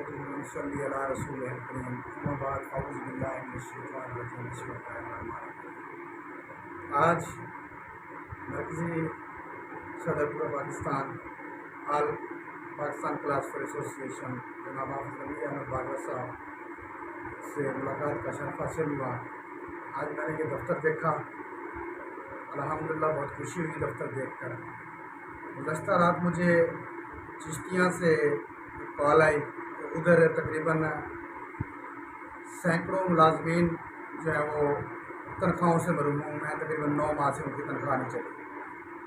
नहमदुहु अला रसूलिहिल करीम अम्मा बाद अऊज़ु बिल्लाहि मिनश्शैतानिर रजीम बिस्मिल्लाहिर्रहमानिर्रहीम। आज मरकज़ी सदर पूरा Pakistan all Pakistan class for association जनाब हाफ़िज़ नबी अहमद बागवत साहब से मुलाकात का शरफ़ हासिल हुआ। आज मैंने ये दफ्तर देखा, अल्हम्दुलिल्लाह बहुत खुशी हुई दफ्तर देखकर। गुज़श्ता रात मुझे चिश्तियाँ से कॉल आई, उधर तकरीबन सैकड़ों मुलाजमीन जो है वो तनख्वाहों से महरूम हैं। तकरीबन 9 माह से उनकी तनख्वाह नहीं चली।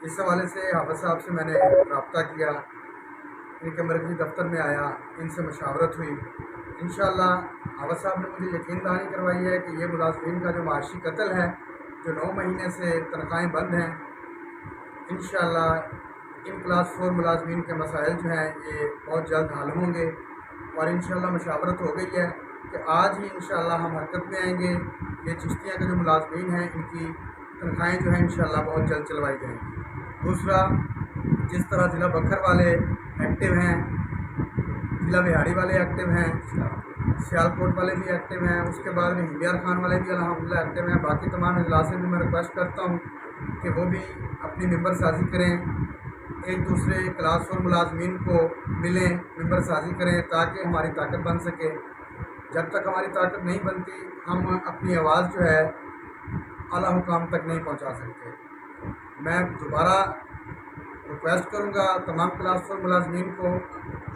इस हवाले से हाफ़िज़ साहब से मैंने रब्ता किया, इनके मरकज़ी दफ्तर में आया, इनसे मशावरत हुई। इंशाअल्लाह हाफ़िज़ साहब ने मुझे यकीन दहानी करवाई है कि ये मुलाजमीन का जो माशी कत्ल है, जो 9 महीने से तनख्वाहें बंद हैं, इंशाअल्लाह इन क्लास 4 मुलाजमीन के मसाइल जो हैं ये बहुत जल्द हल होंगे। और इंशाअल्लाह मशावरत हो गई है कि आज ही इंशाअल्लाह हम हरकत में आएंगे। ये चिश्तिया के जो मुलाजमीन हैं इनकी तनख्वाहें जो हैं इंशाअल्लाह बहुत जल्द चलवाई जाएंगी। दूसरा, जिस तरह ज़िला बखर वाले एक्टिव हैं, ज़िला बिहाड़ी वाले एक्टिव हैं, सियालकोट वाले भी एक्टिव हैं, उसके बाद में हिंदियार खान वाले भी अल्हम्दुलिल्लाह एक्टिव हैं। बाकी तमाम अजला से भी मैं रिक्वेस्ट करता हूँ कि वो भी अपनी मेंबर साजी करें, एक दूसरे क्लास 4 मुलाजमीन को मिलें, मेंबर साजी करें ताकि हमारी ताकत बन सके। जब तक हमारी ताकत नहीं बनती हम अपनी आवाज़ जो है आला हुकाम तक नहीं पहुंचा सकते। मैं दोबारा रिक्वेस्ट करूंगा तमाम क्लास 4 मुलाजमीन को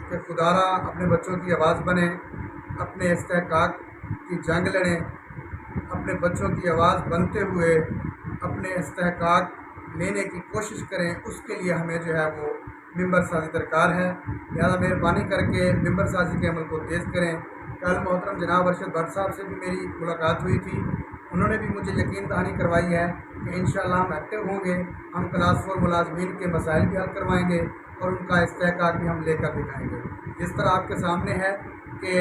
कि खुदारा अपने बच्चों की आवाज़ बने, अपने इस्तेहकाक की जंग लड़ें, अपने बच्चों की आवाज़ बनते हुए अपने इस्तेहकाक लेने की कोशिश करें। उसके लिए हमें जो है वो मेंबर साजी दरकार है। लिहाजा मेहरबानी करके मेंबर साजी के अमल को तेज़ करें। कल मोहतरम जनाब अरशद भट्ट साहब से भी मेरी मुलाकात हुई थी, उन्होंने भी मुझे यकीन दहानी करवाई है कि इंशाअल्लाह हम एक्टिव होंगे, हम क्लास 4 मुलाजमीन के मसाइल भी हल करवाएंगे और उनका इस्तेहकाक भी हम लेकर दिखाएंगे। जिस तरह आपके सामने है कि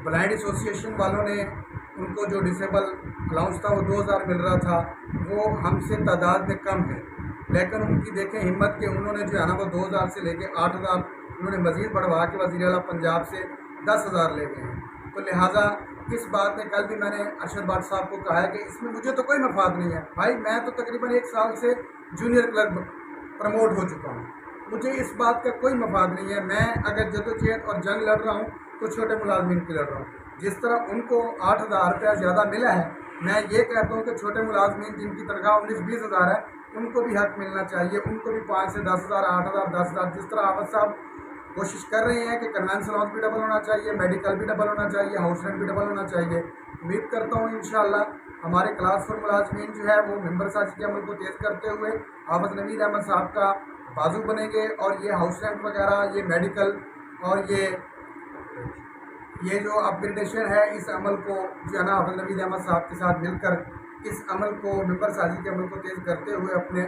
ब्लाइंड एसोसिएशन वालों ने उनको जो डिसेबल अलाउंस था वो 2000 मिल रहा था, वो हमसे तादाद में कम है, लेकिन उनकी देखें हिम्मत के उन्होंने जो है ना वो 2000 से लेके 8000 उन्होंने मज़ीद बढ़वा के वज़ीर आला पंजाब से 10,000 ले गए हैं। तो लिहाजा इस बात में कल भी मैंने अरशद भट्ट साहब को कहा है कि इसमें मुझे तो कोई मफाद नहीं है। भाई मैं तो तकरीबन 1 साल से जूनियर क्लर्क प्रमोट हो चुका हूँ, मुझे इस बात का कोई मफाद नहीं है। मैं अगर जदोजहद और जंग लड़ रहा हूँ तो छोटे मुलाजमीन की लड़ रहा हूँ। जिस तरह उनको 8,000 रुपया ज़्यादा मिला है, मैं ये कहता हूँ कि छोटे मुलाजमीन जिनकी तनख्वाह 19-20 हज़ार है उनको भी हक मिलना चाहिए, उनको भी 5 से 10,000, 8,000, 10,000 जिस तरह हाफ़िज़ साहब कोशिश कर रहे हैं कि कन्वेंस अलाउंस भी डबल होना चाहिए, मेडिकल भी डबल होना चाहिए, हाउस रेंट भी डबल होना चाहिए। उम्मीद करता हूँ इंशाअल्लाह हमारे क्लास 4 मुलाजमीन जो है वो मेंबर साजी के अमल को तेज़ करते हुए हाफ़िज़ नबी अहमद साहब का बाजू बनेंगे और ये हाउस रेंट वगैरह, ये मेडिकल और ये जो अपग्रेडेशन है, इस अमल को जो है ना हाफ़िज़ नबी अहमद साहब के साथ मिलकर इस अमल को मेंबर साजी के अमल को तेज़ करते हुए अपने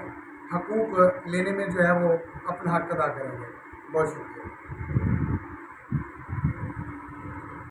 हकूक़ लेने में जो है वो अपना हक अदा करेंगे। बहुत शुक्रिया।